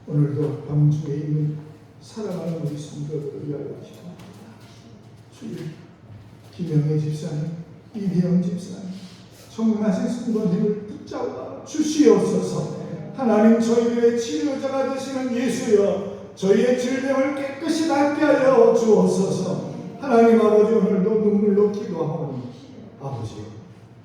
오늘도 병중에 있는 사랑하는 우리 성도들을 위하여 기도합니다. 주님, 김영애 집사님, 이혜영 집사님, 정말의 성도님을 붙잡아 주시옵소서. 하나님, 저희들의 치료자가 되시는 예수여, 저희의 질병을 깨끗이 낫게 하여 주옵소서. 하나님 아버지, 오늘도 눈물로 기도하오니 아버지,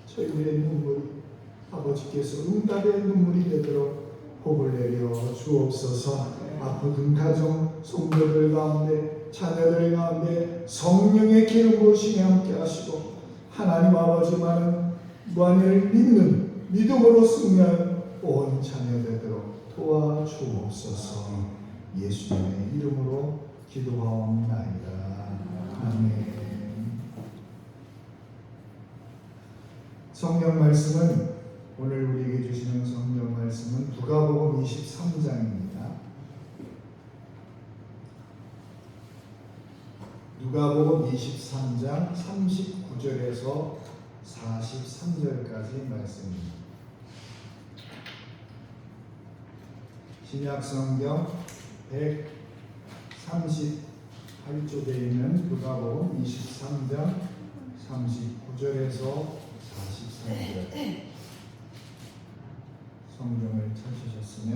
저희들의 눈물이 아버지께서 응답의 눈물이 되도록 복을 내려 주옵소서. 아픈 가정, 성도들 가운데, 자녀들 가운데 성령의 기름 부으심이 함께 하시고, 하나님 아버지만은 무한을 믿는 믿음으로 승리할 온 자녀 되도록 도와주옵소서. 예수님의 이름으로 기도하옵나이다. 아멘. 성경 말씀은, 오늘 우리에게 주시는 성경 말씀은 누가복음 23장입니다. 누가복음 23장 39절에서 43절까지 말씀입니다. 신약성경 138쪽에 있는 누가복음 23장 39절에서 43절, 성경을 찾으셨으면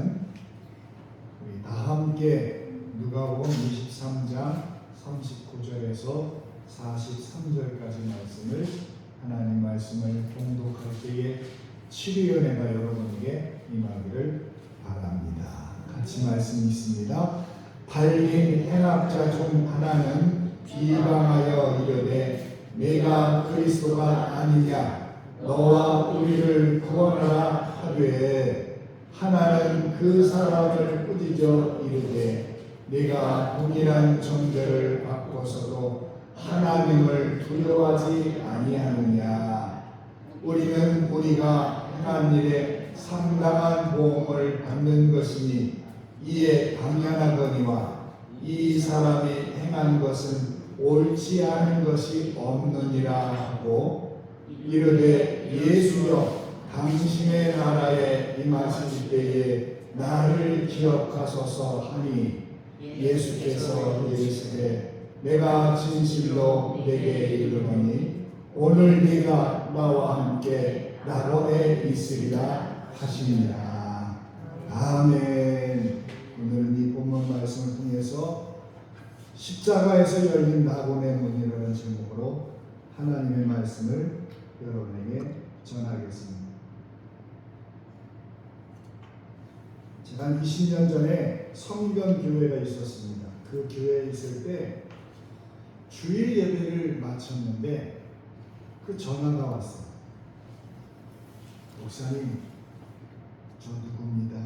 우리 다 함께 누가복음 23장 39절에서 43절까지 말씀을, 하나님 말씀을 봉독할 때에 치료연회가 여러분에게 임하기를 바랍니다. 같이 말씀 있습니다. 달린 행악자 중 하나는 비방하여 이르되 내가 그리스도가 아니냐 너와 우리를 구원하라 하되, 하나는 그 사람을 꾸짖어 이르되 네가 동일한 정죄를 받고서도 하나님을 두려워하지 아니하느냐. 우리는 우리가 행한 일에 상당한 보응을 받는 것이니 이에 당연하거니와 이 사람이 행한 것은 옳지 않은 것이 없느니라 하고, 이르되 예수여 당신의 나라에 임하실 때에 나를 기억하소서 하니, 예수께서 이르시되 내가 진실로 내게 이르노니 오늘 네가 나와 함께 낙원에 있으리라 하시니라. 아멘. 오늘은 이 본문 말씀을 통해서 십자가에서 열린 낙원의 문이라는 제목으로 하나님의 말씀을 여러분에게 전하겠습니다. 제가 한 20년 전에 성변 교회가 있었습니다. 그 교회에 있을 때 주일 예배를 마쳤는데 그 전화가 왔어요. 목사님, 저 누구입니다.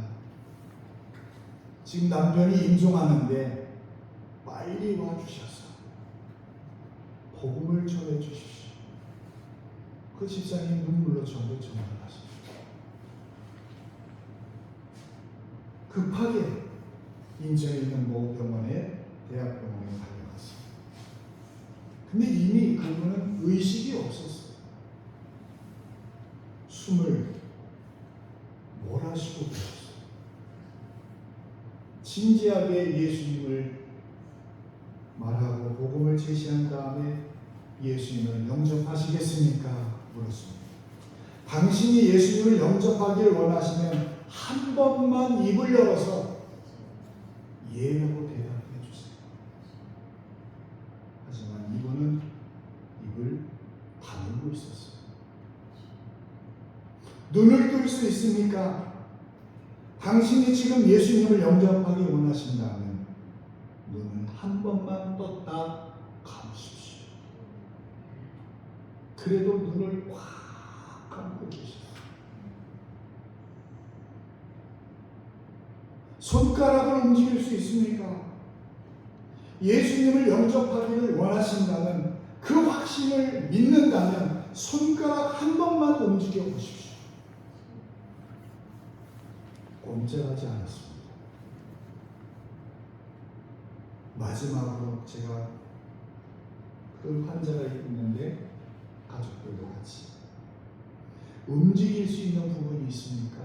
지금 남편이 임종하는데 빨리 와주셔서 복음을 전해 주십시오. 그 집사님 눈물로 저를 전화를 하셨어요. 급하게 인천에 있는 모 병원에, 대학병원에 달려갔어요. 근데 이미 그분은 의식이 없었어요. 숨을 몰아쉬고 계셨어요. 진지하게 예수님을 말하고 복음을 제시한 다음에 예수님을 영접하시겠습니까? 물었습니다. 당신이 예수님을 영접하기를 원하시면 한 번만 입을 열어서 예라고 대답해 주세요. 하지만 이분은 입을 다물고 있었어요. 눈을 뜰 수 있습니까? 당신이 지금 예수님을 영접하기 원하신다면 눈을 한 번만 떴다 감으십시오. 그래도 눈을 꽉 감고 계셨어요. 손가락을 움직일 수 있습니까? 예수님을 영접하기를 원하신다면, 그 확신을 믿는다면 손가락 한 번만 움직여 보십시오. 꼼짝하지 않았습니다. 마지막으로 제가 그 환자가 있는데 가족들도 같이 움직일 수 있는 부분이 있습니까?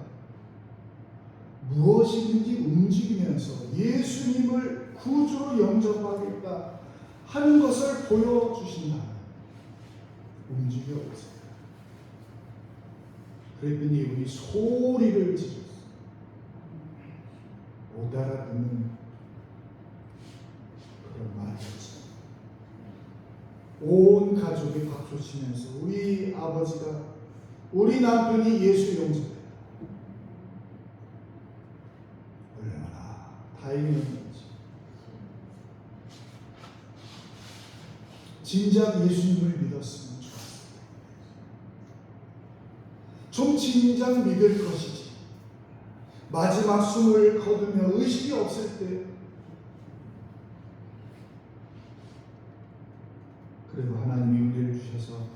무엇이든지 움직이면서 예수님을 구주로 영접하겠다 하는 것을 보여주신다. 움직여 보세요. 그랬더니 우리 소리를 질렀어요. 못 알아듣는 그런 말이었어요. 온 가족이 박수치면서 우리 아버지가, 우리 남편이 예수 용서했다. 얼마나 다행인 건지. 진작 예수님을 믿었으면 좋았을 텐데. 좀 진작 믿을 것이지. 마지막 숨을 거두며 의식이 없을 때 그래도 하나님이 우리를 주셔서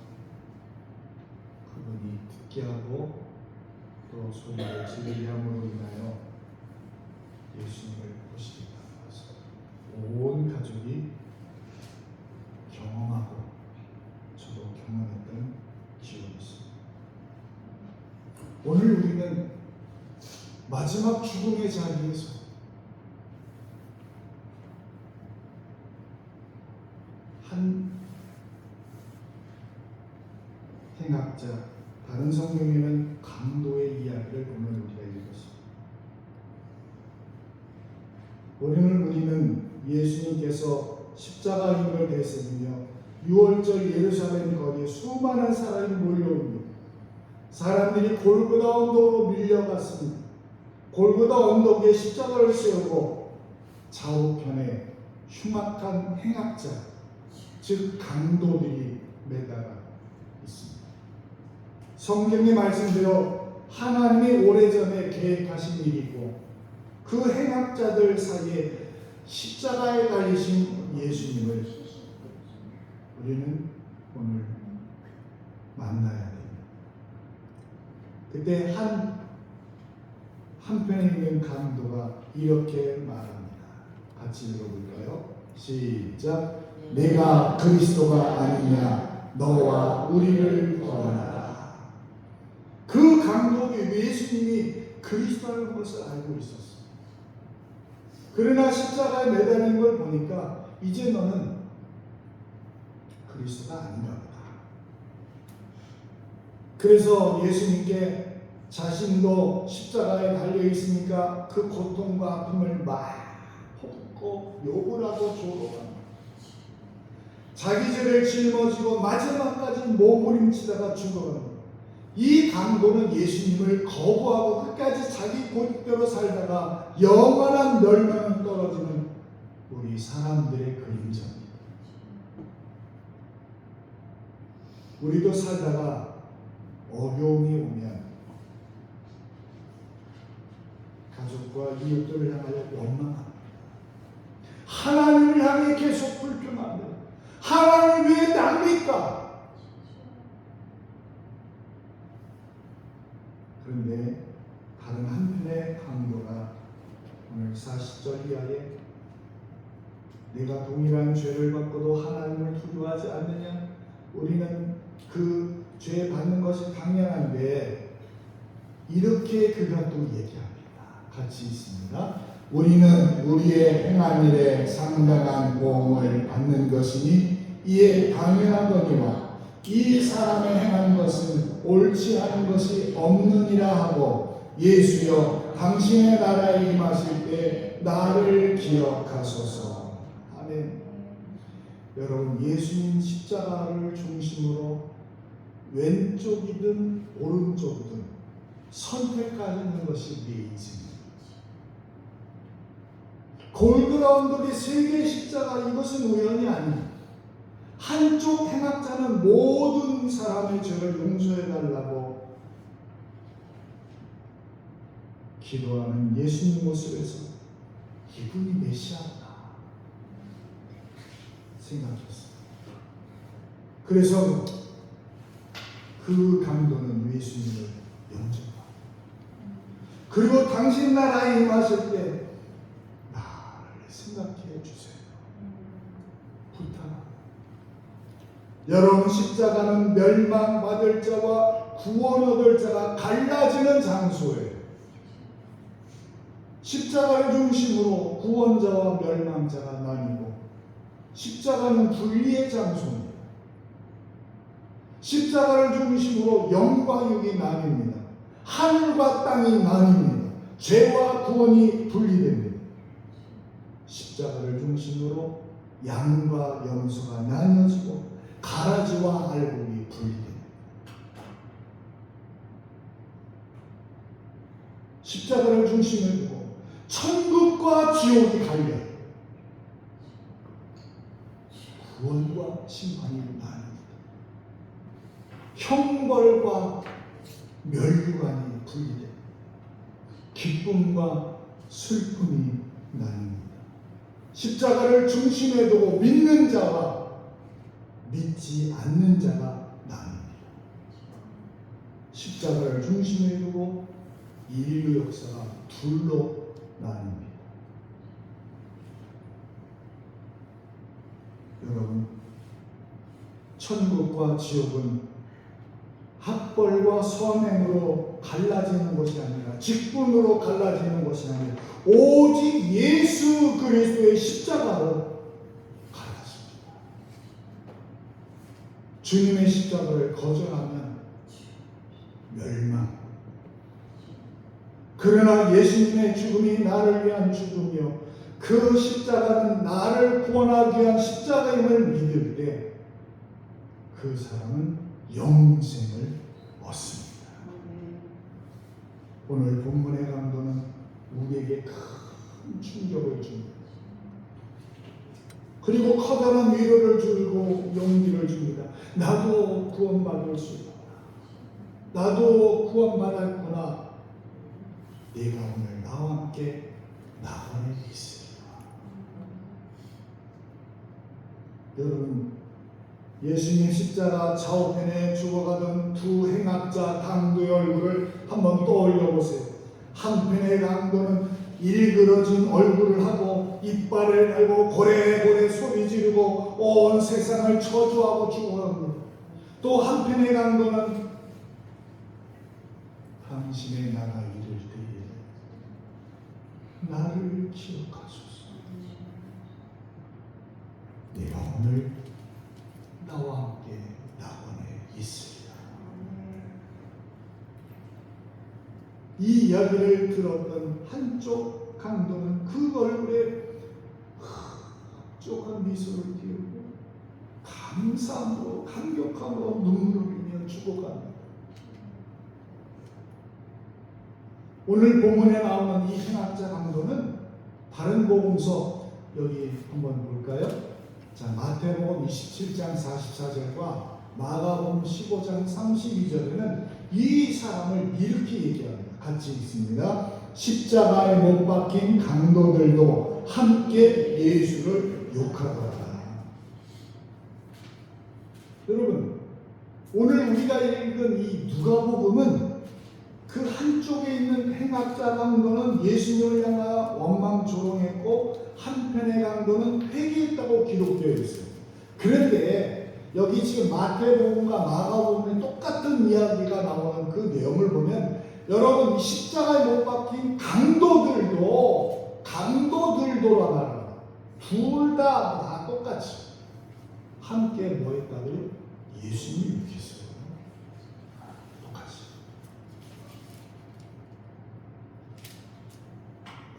그분이 듣게 하고 또 소리를 지르게 함으로 인하여 예수님을 보시게 하셔서 온 가족이 경험하고 저도 경험했던 기억이 있습니다. 오늘 우리는 마지막 죽음의 자리에서 한 행악자, 다른 성경에는 강도의 이야기를 보면 우리가 읽었습니다. 우리는 예수님께서 십자가임을 되새기며 6월절 예루살렘 거리에 수많은 사람이 몰려오며 사람들이 골고다 언덕으로 밀려갔습니다. 골고다 언덕 위에 십자가를 세우고 좌우편에 흉악한 행악자, 즉 강도들이 매달아 있습니다. 성경에 말씀대로 하나님이 오래전에 계획하신 일이고 그 행악자들 사이에 십자가에 달리신 예수님을 우리는 오늘 만나야 됩니다. 그때 한편에 있는 강도가 이렇게 말합니다. 같이 읽어볼까요? 시작. 내가 그리스도가 아니냐 너와 우리를 구원하라. 그 강도가 예수님이 그리스도라는 것을 알고 있었어요. 그러나 십자가에 매달린 걸 보니까 이제 너는 그리스도가 아닌가 보다. 그래서 예수님께 자신도 십자가에 달려 있으니까 그 고통과 아픔을 막 헛고 욕을 하고 조롱합니다. 자기 죄를 짊어지고 마지막까지 몸부림치다가 죽어갑니다. 이 강도는 예수님을 거부하고 끝까지 자기 고집대로 살다가 영원한 멸망에 떨어지는 우리 사람들의 그림자입니다. 우리도 살다가 어려움이 오면 가족과 이웃들을 향하여 원망합니다. 하나님을 향해 계속 불평합니다. 하나님 왜 납니까? 그런데 다른 한편의 강도가 오늘 40절 이하에 내가 동일한 죄를 받고도 하나님을 두려워하지 않느냐? 우리는 그 죄 받는 것이 당연한데 이렇게 그가 또 얘기합니다. 같이 있습니다. 우리는 우리의 행한 일에 상당한 보응을 받는 것이니 이에 당연한 거니와 이 사람의 행한 것은 옳지 않은 것이 없느니라 하고 예수여 당신의 나라에 임하실 때 나를 기억하소서. 아멘. 여러분, 예수님 십자가를 중심으로 왼쪽이든 오른쪽이든 선택하는 것이 우리의 인생입니다. 골고다 언덕의 세 개의 십자가, 이것은 우연이 아닙니다. 한쪽 행악자는 모든 사람의 죄를 용서해달라고 기도하는 예수님 모습에서 이분이 메시아구나 생각했어요. 그래서 그 강도는 예수님을 영접합니다. 그리고 당신 나라에 임하실 때 나를 생각해 주세요. 부탁합니다. 여러분, 십자가는 멸망받을 자와 구원 얻을 자가 갈라지는 장소예요. 십자가를 중심으로 구원자와 멸망자가 나뉘고 십자가는 분리의 장소입니다. 십자가를 중심으로 영과 육이 나뉩니다. 하늘과 땅이 나뉩니다. 죄와 구원이 분리됩니다. 십자가를 중심으로 양과 염소가 나뉘어지고 가라지와 알곡이 분리됩니다. 십자가를 중심에 두고 천국과 지옥이 갈려요. 구원과 심판이 나뉩니다. 형벌과 멸류관이 분리됩니다. 기쁨과 슬픔이 나뉩니다. 십자가를 중심에 두고 믿는 자와 믿지 않는 자가 나뉩니다. 십자가를 중심에 두고 인류 역사가 둘로 나뉩니다. 여러분, 천국과 지옥은 학벌과 선행으로 갈라지는 것이 아니라, 직분으로 갈라지는 것이 아니라 오직 예수 그리스도의 십자가로 갈라집니다. 주님의 십자가를 거절하면 멸망, 그러나 예수님의 죽음이 나를 위한 죽음이요 그 십자가는 나를 구원하기 위한 십자가임을 믿을 때 그 사람은 영생을 얻습니다. 오늘 본문의 강도는 우리에게 큰 충격을 줍니다. 그리고 커다란 위로를 주고 용기를 줍니다. 나도 구원받을 수 있다. 나도 구원받았구나. 네가 오늘 나와 함께 낙원에 있으리라. 여러분, 예수님의 십자가 좌우편에 죽어가던 두 행악자 강도의 얼굴을 한번 떠올려 보세요. 한편의 강도는 일그러진 얼굴을 하고 이빨을 내고 고래고래 소리 지르고 온 세상을 저주하고 죽어갑니다. 또 한편의 강도는 당신의 나라 이를 때에 나를 기억하소서. 내가 오늘 나와 함께 낙원에 있으리라. 이 이야기를 들었던 한쪽 강도는 그 얼굴에 흡족한 미소를 띄우고 감사함으로 감격함으로 눈물을 흘리며 죽어갑니다. 오늘 본문에 나오는 이 행악자 강도는 다른 복음서 여기 한번 볼까요? 자, 마태복음 27장 44절과 마가복음 15장 32절에는 이 사람을 이렇게 얘기합니다. 같이 읽습니다. 십자가에 못 박힌 강도들도 함께 예수를 욕하더라. 여러분, 오늘 우리가 읽은 이 누가복음은 그 한쪽에 있는 행악자 강도는 예수님을 향하여 원망조롱했고 한편의 강도는 회개했다고 기록되어 있어요. 그런데 여기 지금 마태복음과 마가복음에 똑같은 이야기가 나오는 그 내용을 보면 여러분, 십자가에 못 박힌 강도들도라 말합니다. 둘 다 똑같이 함께 뭐 했다고요? 예수님이 욕했어요. 똑같이.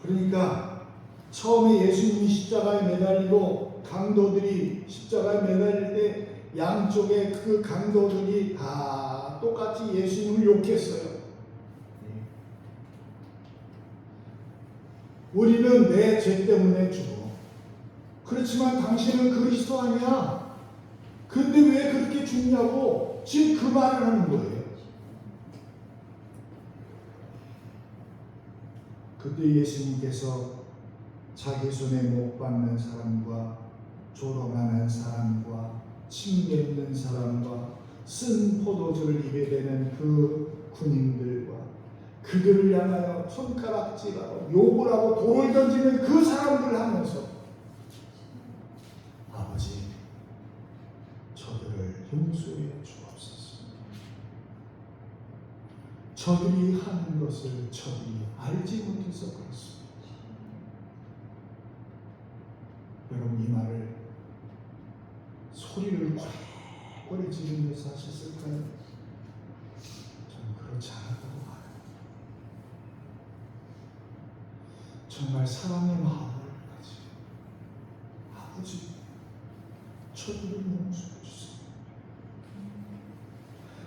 그러니까 처음에 예수님이 십자가에 매달리고 강도들이 십자가에 매달릴 때 양쪽에 그 강도들이 다 똑같이 예수님을 욕했어요. 우리는 내 죄 때문에 죽어. 그렇지만 당신은 그리스도 아니야. 근데 왜 그렇게 죽냐고 지금 그 말을 하는 거예요. 그때 예수님께서 자기 손에 못 박는 사람과 조롱하는 사람과 침뱉는 사람과 쓴 포도주를 입에 대는 그 군인들과 그들을 향하여 손가락질하고 욕을 하고 돌을 던지는 그 사람들을 하면서 아버지, 저들을 용서해 주옵소서. 저들이 하는 것을 저들이 알지 못해서 그렇습니다. 소리를 고래 지르면서 하셨을까요? 저는 그렇지 않았다고 봐요. 정말 사람의 마음을 가지고 아버지 저들을 용서해 주세요.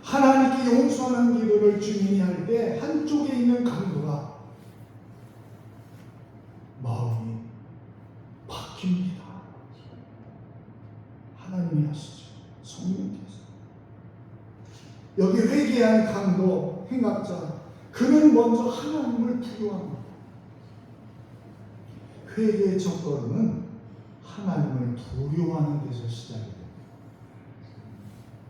하나님께 용서하는 기도를 주님이 할 때 한쪽에 있는 강도가 마음이 바뀝니다. 하나님이 하시죠. 성령께서. 여기 회개한 강도 행악자, 그는 먼저 하나님을 두려워합니다. 회개의 첫걸음은 하나님을 두려워하는 데서 시작이 됩니다.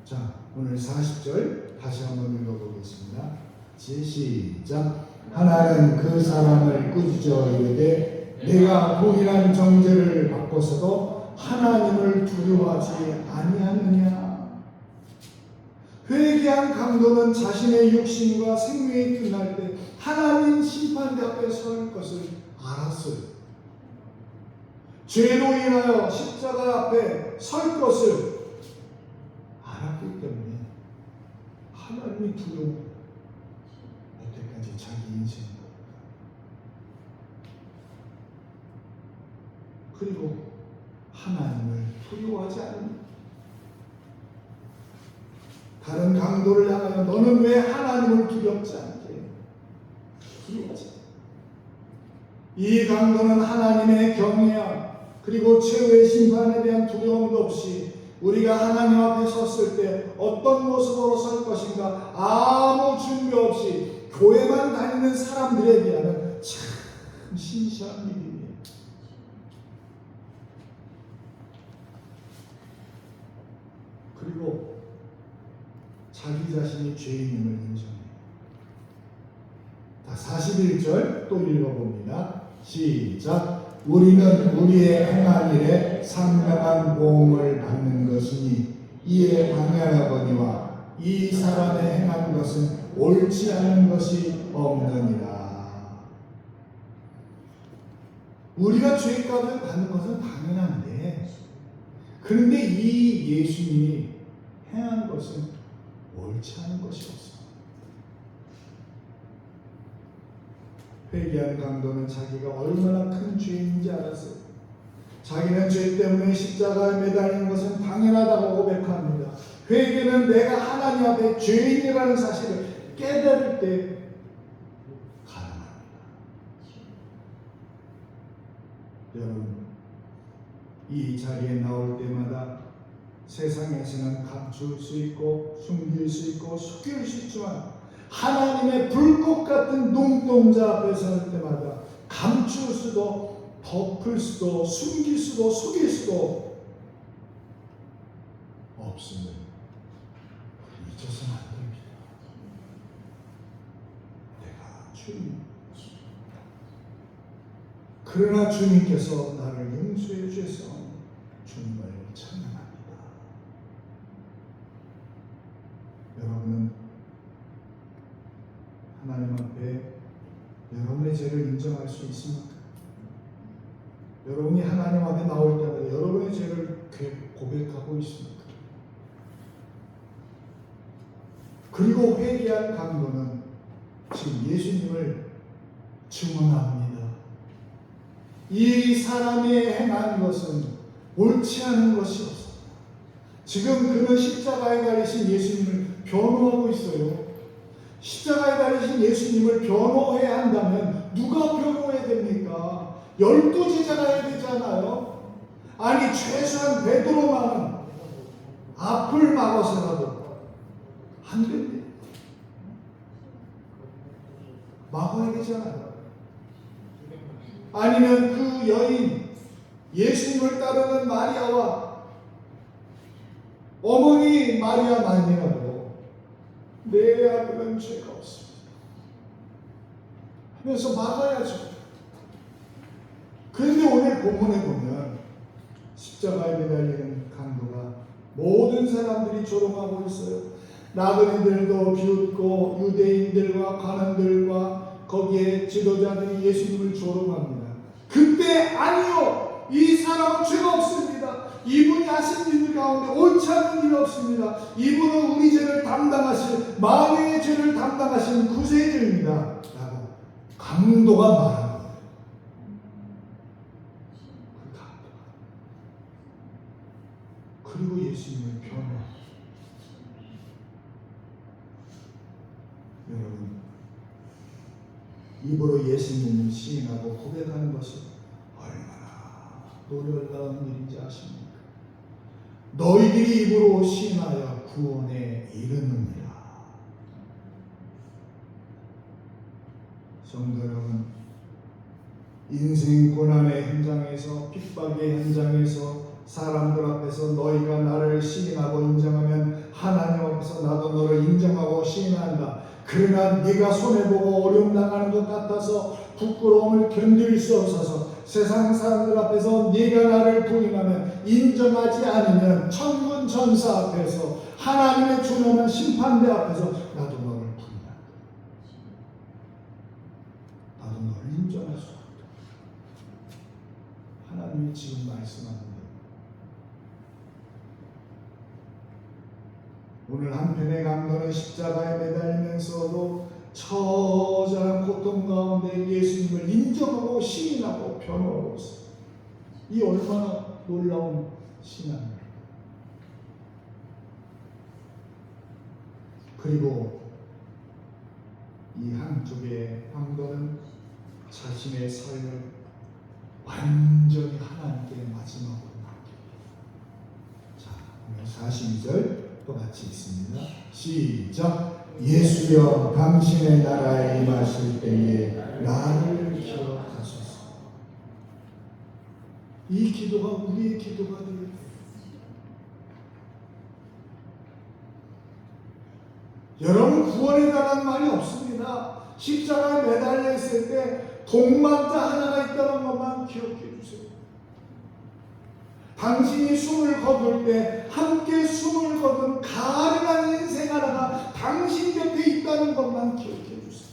자, 오늘 40절 다시 한번 읽어보겠습니다. 시작. 하나는 그 사람을 꾸짖어 이르되 내가 동일한 정죄를 받고서도 하나님을 두려워하지 아니하느냐. 회개한 강도는 자신의 육신과 생명이 끝날 때 하나님 심판대 앞에 설 것을 알았어요. 죄로 인하여 십자가 앞에 설 것을 알았기 때문에 하나님이 두려워. 여태까지 자기 인생을 그리고 하나님을 두려워하지 않습니다. 다른 강도를 향하여 너는 왜 하나님을 두렵지 않게? 두려워하지 않게. 이 강도는 하나님의 경외함 그리고 최후의 심판에 대한 두려움도 없이 우리가 하나님 앞에 섰을 때 어떤 모습으로 설 것인가 아무 준비 없이 교회만 다니는 사람들에 비하면 참 신시한 일이에요. 그리고 자기 자신이 죄인임을 인정해요. 자, 41절 또 읽어봅니다. 시작. 우리는 우리의 행한 일에 상당한 보응을 받는 것이니 이에 당연하거니와 이 사람의 행한 것은 옳지 않은 것이 없느니라. 우리가 죄값을 받는 것은 당연한데 그런데 이 예수님이 행한 것은 옳지 않은 것이 없어. 회개한 강도는 자기가 얼마나 큰 죄인인지 알았어요. 자기는 죄 때문에 십자가에 매달리는 것은 당연하다고 고백합니다. 회개는 내가 하나님 앞에 죄인이라는 사실을 깨달을 때 가능합니다. 여러분, 이 자리에 나올 때마다 세상에서는 감출 수 있고 숨길 수 있고 속일 수 있지만 하나님의 불꽃 같은 눈동자 앞에 설 때마다 감출 수도 덮을 수도 숨길 수도 속일 수도 없습니다. 잊어서는 안 됩니다. 내가 주님. 그러나 주님께서 나를 용서해 주셔서 주님을 찬양합니다. 여러분은 하나님 앞에 여러분의 죄를 인정할 수 있습니까? 여러분이 하나님 앞에 나올 때마다 여러분의 죄를 고백하고 있습니까? 그리고 회개한 강도는 지금 예수님을 증언합니다. 이 사람이 행한 것은 옳지 않은 것이 없어. 지금 그는 십자가에 달리신 예수님을 변호하고 있어요. 십자가에 달리신 예수님을 변호해야 한다면 누가 변호해야 됩니까? 12제자가 해야 되잖아요. 아니 최소한 베드로만은 앞을 막아서라도 안 됩니다. 막아야 되잖아요. 아니면 그 여인 예수님을 따르는 마리아와 어머니 마리아만이라도 내 아들은 죄가 없습니다 하면서 막아야죠. 그런데 오늘 본문에 보면 십자가에 매달리는 강도가 모든 사람들이 조롱하고 있어요. 나그네들도 비웃고 유대인들과 관원들과 거기에 지도자들이 예수님을 조롱합니다. 그때 아니요 이 사람은 죄가 없습니다. 이분이 하신 일 가운데 옳지 않은 일이 없습니다. 이분은 우리 죄를 담당하신, 만유의 죄를 담당하신 구세주입니다 라고 강도가 말하는 거예요. 그 강도가. 그리고 예수님을 변호합니다. 여러분, 입으로 예수님을 시인하고 고백하는 것이 얼마나 놀라운 일인지 아십니까? 너희들이 입으로 시인하여 구원에 이르느니라. 성도 여러분, 인생 고난의 현장에서, 핍박의 현장에서 사람들 앞에서 너희가 나를 시인하고 인정하면 하나님 앞에서 나도 너를 인정하고 시인한다. 그러나 네가 손해보고 어려움 당하는 것 같아서 부끄러움을 견딜 수 없어서 세상 사람들 앞에서 네가 나를 부인하면, 인정하지 않으면 천군 천사 앞에서, 하나님의 존엄한 심판대 앞에서 나도 너를 부인한다. 나도 너를 인정할 수 없다. 하나님이 지금 말씀하는 거예요. 오늘 한편의 강도는 십자가에 매달리면서도 처절한 고통 가운데 예수님을 인정하고 시인하고 변호하고 있어요. 이 얼마나 놀라운 신앙이에요. 그리고 이 한쪽의 강도는 자신의 삶을 완전히 하나님께 마지막으로 맡깁니다. 자, 오늘 42절 또 같이 있습니다. 시작. 예수여, 당신의 나라에 임하실 때에 나를 기억하소서. 이 기도가 우리의 기도가 되겠다. 여러분, 구원에 관한 말이 없습니다. 십자가에 매달려 있을 때 동반자 하나가 있다는 것만 기억해 주세요. 당신이 숨을 거둘 때 함께 숨을 거둔 가련한 인생 하나가 당신 곁에 있다는 것만 기억해 주세요.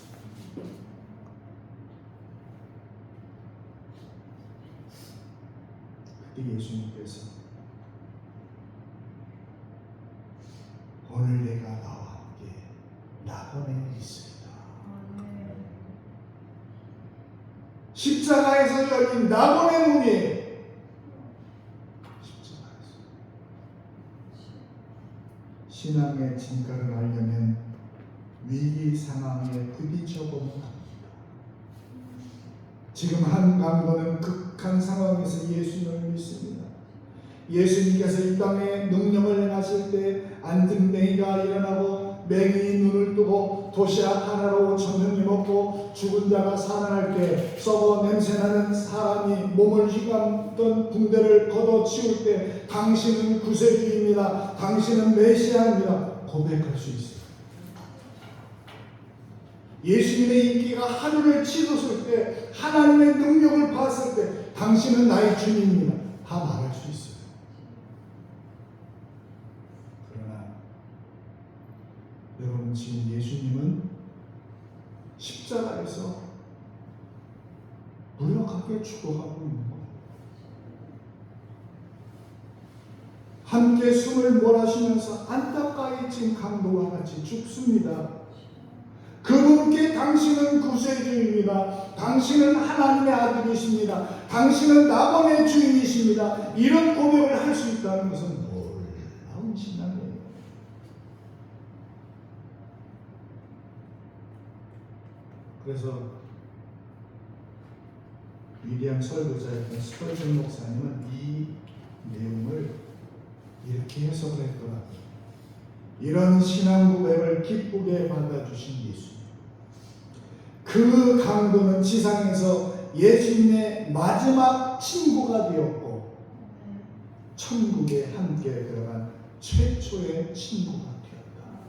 그때 예수님께서 오늘 내가 나와 함께 낙원에 있으리라. 십자가에서 열린 낙원의 문이 신앙의 진가를 알려면 위기 상황에 부딪혀보면 합니다. 지금 한 강도는 극한 상황에서 예수님을 믿습니다. 예수님께서 이 땅에 능력을 행하실 때 안등뱅이가 일어나고 맹인이 눈을 뜨고 도시락 하나로 5,000명이 먹고 죽은 자가 살아날 때 썩어 냄새나는 사람이 몸을 휘감던 붕대를 걷어치울 때 당신은 구세주입니다. 당신은 메시아입니다. 고백할 수 있어요. 예수님의 인기가 하늘을 치솟을 때, 하나님의 능력을 봤을 때 당신은 나의 주님입니다. 다 말할 수 있어요. 여러분, 지금 예수님은 십자가에서 무력하게 죽어가고 있는 거예요. 함께 숨을 몰아쉬면서 안타까이 찐 강도와 같이 죽습니다. 그분께 당신은 구세주입니다. 당신은 하나님의 아들이십니다. 당신은 낙원의 주인이십니다. 이런 고백을 할 수 있다는 것은 놀라운 신앙이에요. 그래서 위대한 설교자였던 스펄전 목사님은 이 내용을 이렇게 해석을 했더라고요. 이런 신앙 고백을 기쁘게 받아주신 예수. 그 강도는 지상에서 예수님의 마지막 친구가 되었고 천국에 함께 들어간 최초의 친구가 되었다.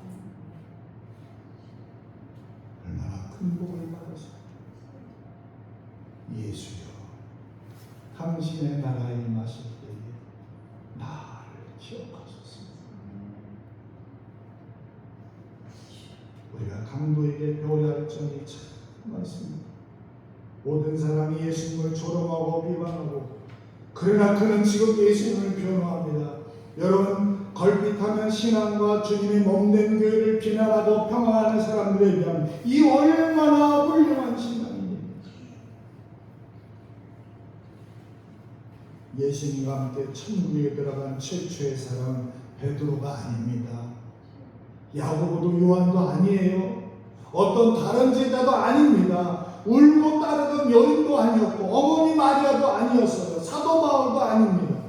얼마나 큰 복을 받아서. 예수여, 당신의 나라에 임하실 때에 나를 기억하소서. 우리가 강도에게 배워야 할 점이 참 많습니다. 모든 사람이 예수님을 조롱하고 비방하고 그러나 그는 지금 예수님을 변호합니다. 여러분, 걸핏하면 신앙과 주님의 몸된 교회를 비난하고 평화하는 사람들에 비하면 이 얼마나 훌륭한 신앙입니까? 예수님과 함께 천국에 들어간 최초의 사람은 베드로가 아닙니다. 야고보도 요한도 아니에요. 어떤 다른 제자도 아닙니다. 울고 따르던 여인도 아니었고 어머니 마리아도 아니었어요. 사도 바울도 아닙니다.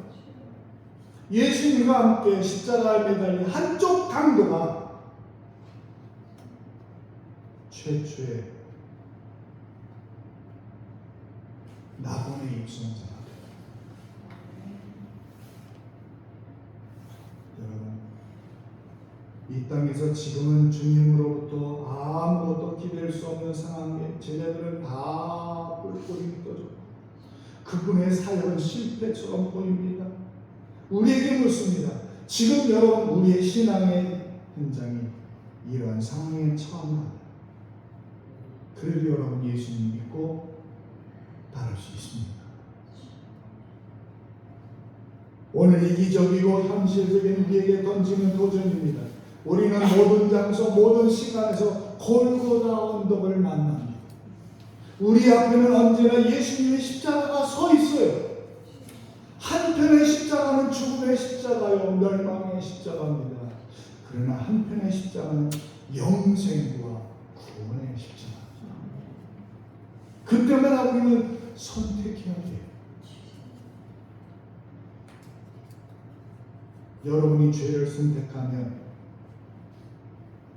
예수님과 함께 십자가에 매달린 한쪽 강도가 최초의 낙원의 입성자가 여러분, 이 땅에서 지금은 주님으로부터 아무것도 기댈 수 없는 상황에 제자들은 다 뿔뿔이 흩어졌고 그분의 사역은 실패처럼 보입니다. 우리에게 묻습니다. 지금 여러분 우리의 신앙의 현장이 이러한 상황에 처합니다. 그래도 여러분 예수님 믿고 따를 수 있습니다. 오늘 이기적이고 현실적인 우리에게 던지는 도전입니다. 우리는 모든 장소, 모든 시간에서 골고다 언덕을 만납니다. 우리 앞에는 언제나 예수님의 십자가가 서 있어요. 한편의 십자가는 죽음의 십자가요, 멸망의 십자가입니다. 그러나 한편의 십자가는 영생과 구원의 십자가입니다. 그때마다 우리는 선택해야 돼요. 여러분이 죄를 선택하면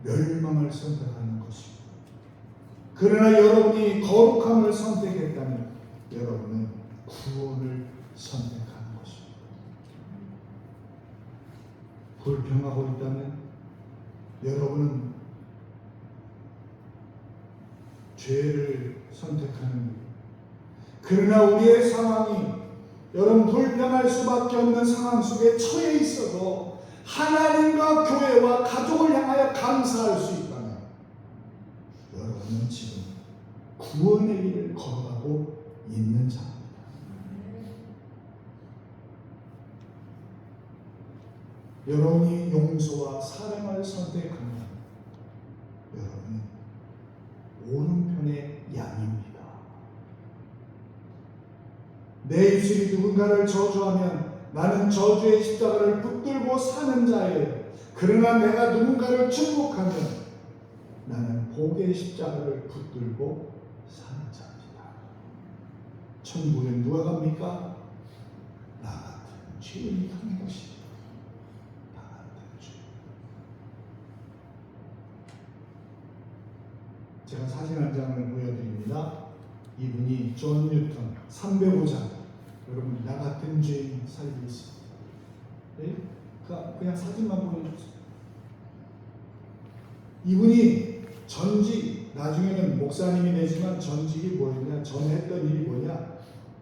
멸망을 선택하는 것입니다. 그러나 여러분이 거룩함을 선택했다면 여러분은 구원을 선택하는 것입니다. 불평하고 있다면 여러분은 죄를 선택하는 거예요. 그러나 우리의 상황이 여러분 불평할 수밖에 없는 상황 속에 처해 있어도 하나님과 교회와 가족을 향하여 감사할 수 있다면 여러분은 지금 구원의 길을 걸어가고 있는 자입니다. 여러분이 용서와 사랑을 선택하면 여러분은 오른편의 양입니다. 내 입술이 누군가를 저주하면 나는 저주의 십자가를 붙들고 사는 자예요. 그러나 내가 누군가를 축복하면 나는 복의 십자가를 붙들고 사는 자입니다. 천국에 누가 갑니까? 나 같은 죄인이 가는 것이죠. 나 같은 죄인. 제가 사진 한 장을 보여드립니다. 이분이 존 뉴턴 305장. 여러분, 나 같은 죄인 살고 있습니다. 네? 그냥 사진만 보여주세요. 이분이 전직, 나중에는 목사님이 되지만 전직이 뭐였냐, 전에 했던 일이 뭐냐,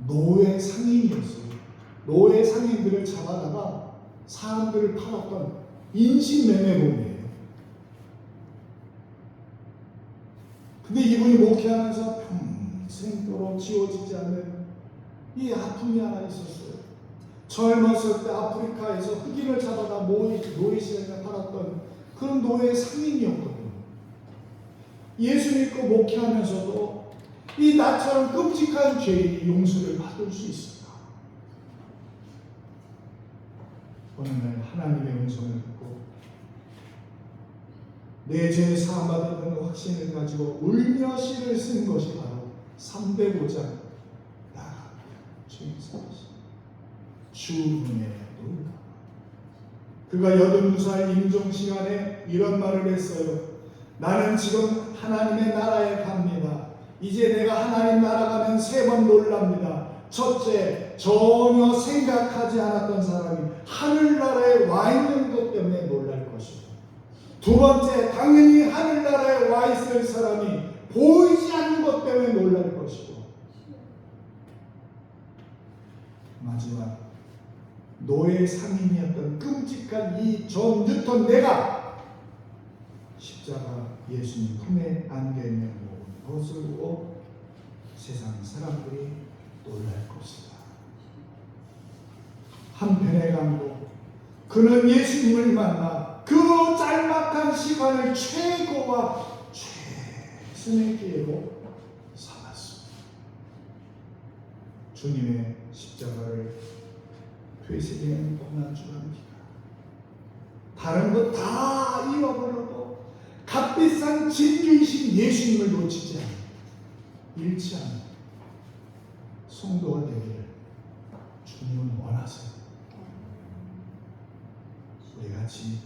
노예 상인이었어요. 노예 상인들을 잡아다가 사람들을 팔았던 인신매매범이에요. 근데 이분이 목회하면서 평생도록 지워지지 않는 이 아픔이 하나 있었어요. 젊었을 때 아프리카에서 흑인을 잡아다 노예 시장에 팔았던 그런 노예 상인이었거든요. 예수 믿고 목회하면서도 이 나처럼 끔찍한 죄인이 용서를 받을 수 있을까? 어느 날 하나님의 음성을 듣고 내 죄 사함받았다는 확신을 가지고 울며 시를 쓴 것이 바로 305장 주 은혜의 놀라. 그가 82살 임종 시간에 이런 말을 했어요. 나는 지금 하나님의 나라에 갑니다. 이제 내가 하나님 나라 가면 3번 놀랍니다. 첫째, 전혀 생각하지 않았던 사람이 하늘나라에 와 있는 것 때문에 놀랄 것이고, 두 번째, 당연히 하늘나라에 와 있을 사람이 보이지 않는 것 때문에 놀랄 것이고, 마지막, 노예 상인이었던 끔찍한 이 존 뉴턴 내가 십자가 예수님 품에 안겨있는 것을 보고 세상 사람들이 놀랄 것이다. 한편의 강도. 그는 예수님을 만나 그 짤막한 시간을 최고와 최선의 기회로 삼았습니다. 주님의 십자가를 되새기는 고난주간입니다. 다른 것 다 잃어버려도 값비싼 진주이신 예수님을 놓치지 않는, 잃지 않는 성도가 되기를 주님은 원하세요. 우리 같이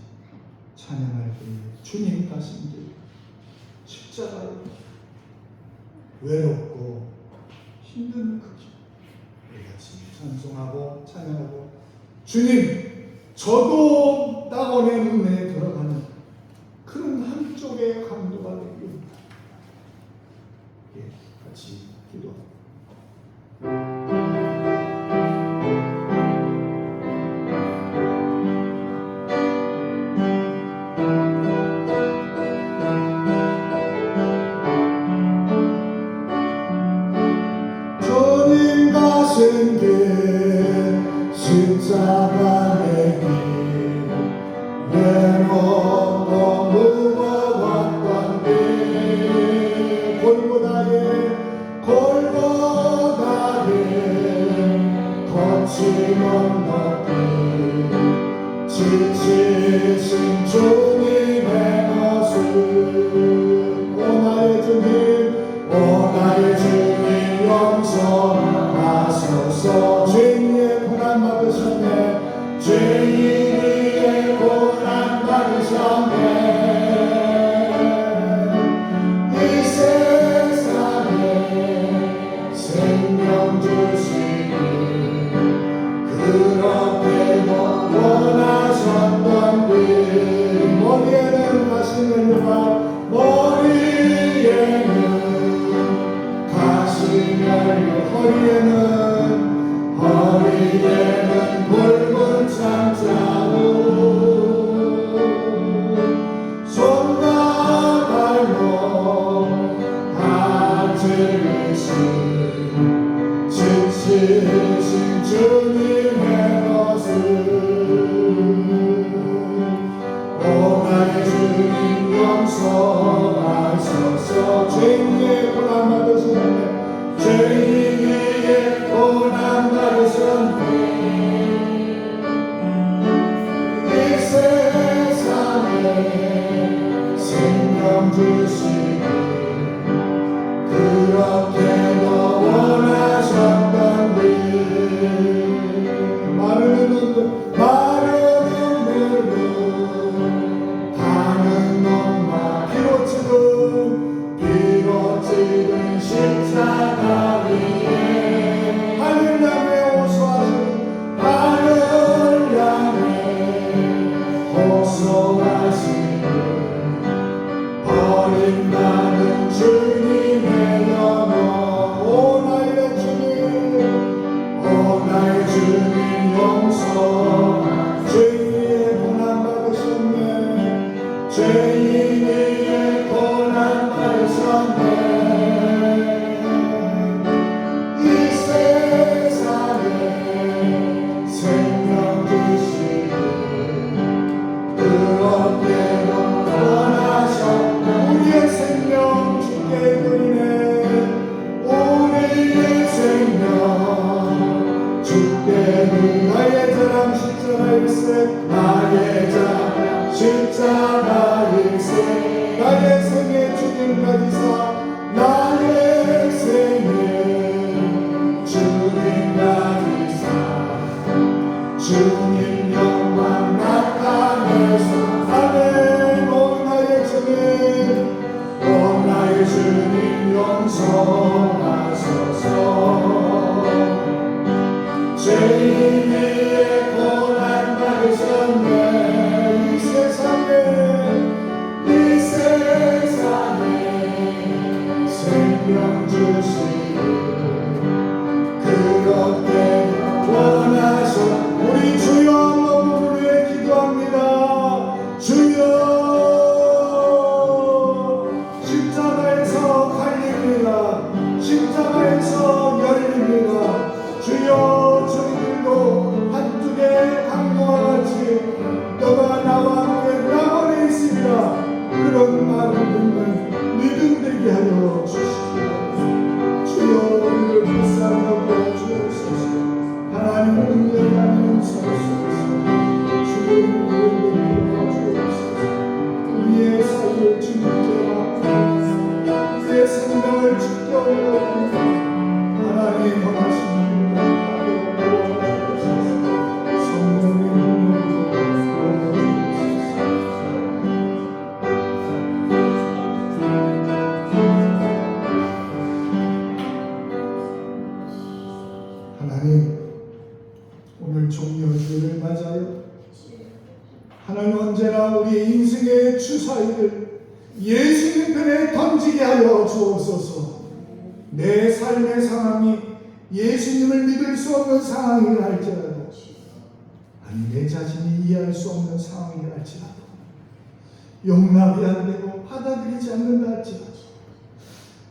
찬양할 때 주님 가신 길 십자가로 외롭고 힘든 그 길, 우리 같이 찬송하고 찬양하고 주님 저도 낙원의 눈에 들어가는 그런 한쪽의 강도가 되기 원합니다. 같이 기도합니다. 주님 가신 길 십자가의 길 외롭고 무거웠던 길 골고다의 거침없는 길 지치신 주님의 모습 오 나의 주님 용서하소서. 죄인의 고난 받으셨네. 죄인의 고난 받으셨네. 이 세상에 생명 주시니 그렇게 원하셨던 길. 머리에는 가시면과 머리에는 허리에는 굵은 창자루 손과 발로 다 찔리신 지치신 주님의 모습. 오 나의 주님 용서하소서. 죄인의 고난 받으시네. 죄인의 고난 받으셨네. 이 세상에 생명 주시니 그렇게도 원하셨던 길. 마르는 눈물로 가는 것만 피로 찌든 십자가 위에 하늘 향해 호소하시는 하늘 향해 호소하시는 어린다는 주님의 영혼. 오 나의 주님 용서. 죄인의 고난 받으셨네. 죄인의 고난 받으셨네. 이 세상에 생명 주시니 그렇게도 원하셨네. 우리의 생명 주께 드리네. 우리의 생명 주께 드리네. 나의 자랑 십자가일세. 나의 자랑 십자가일세. 나의 생애 주님까지 사. 나의 생애 주님까지 사. 주님 영광 나타내소. 아멘. 오 나의 주님, 오 나의 주님 용서하소서. 죄인 위에 고난 받으셨네. 이 세상에 하나님, 오늘 종려주를 맞아요. 하나님, 언제나 우리 인생의 주사위를 예수님 편에 던지게 하여 주옵소서. 내 삶의 상황이 예수님을 믿을 수 없는 상황이라 할지라도, 아니 내 자신이 이해할 수 없는 상황이라 할지라도, 용납이 안 되고 받아들이지 않는다 할지라도,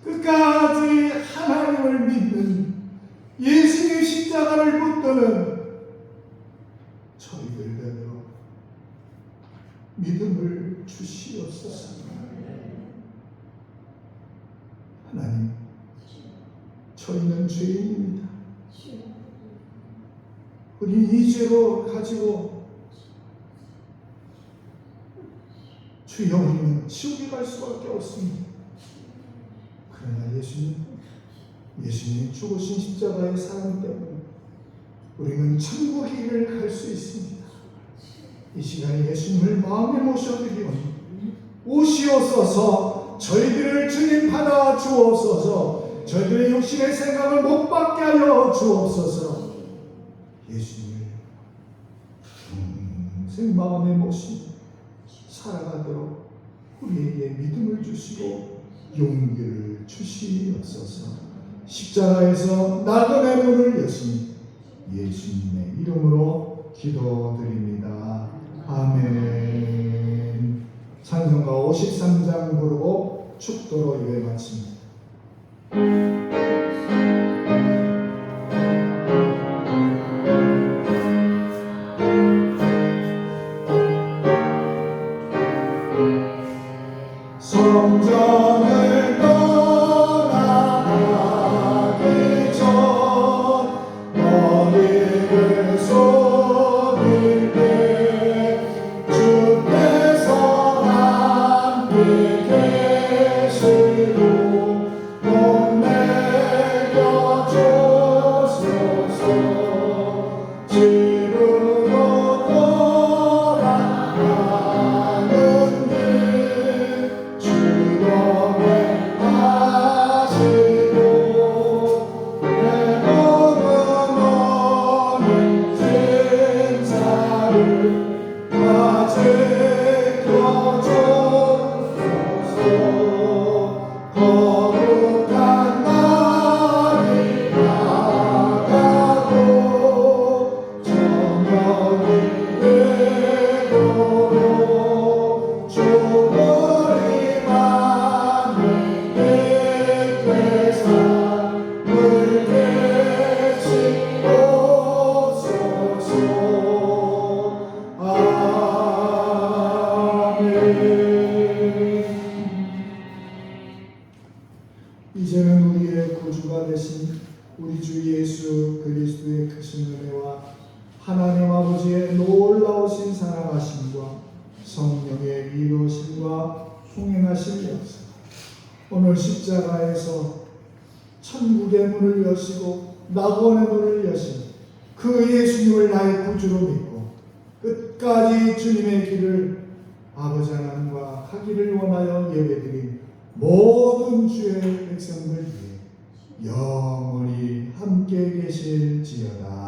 끝까지 하나님을 믿는 예수님의 십자가를 붙드는 저희들대로 믿음을 주시옵소서. 하나님, 저희는 죄인입니다. 우리 이 죄로 가지고 주여 우리는 지옥에 갈 수밖에 없습니다. 그러나 예수님이 죽으신 십자가의 사랑 때문에 우리는 천국의 길을 갈 수 있습니다. 이 시간에 예수님을 마음에 모셔드리오니 오시옵소서. 저희들을 주님 받아 주옵소서. 저희들의 욕심의 생각을 못 받게 하여 주옵소서. 예수님을 평생 마음에 모시고 살아가도록 우리에게 믿음을 주시고 용기를 주시옵소서. 십자가에서 나그네 문을 여신 예수님의 이름으로 기도드립니다. 아멘. 찬송가 53장 부르고 축도로 예배 마칩니다. 성전을 떠나가기 전 머리를 숙일 때 주께서 함께 계시고 못 내겨 주소서. 집으로 돌아가는 길 이제는 우리의 구주가 되신 우리 주 예수 그리스도의 크신 은혜와 하나님 아버지의 놀라우신 사랑하심과 성령의 위로심과 통행하심 역사, 오늘 십자가에서 천국의 문을 여시고 낙원의 문을 여신 그 예수님을 나의 구주로 믿고 끝까지 주님의 길을 아버지 하나님과 하기를 원하여 예배드린 모든 주의 백성들 위해 영원히 함께 계실지어다.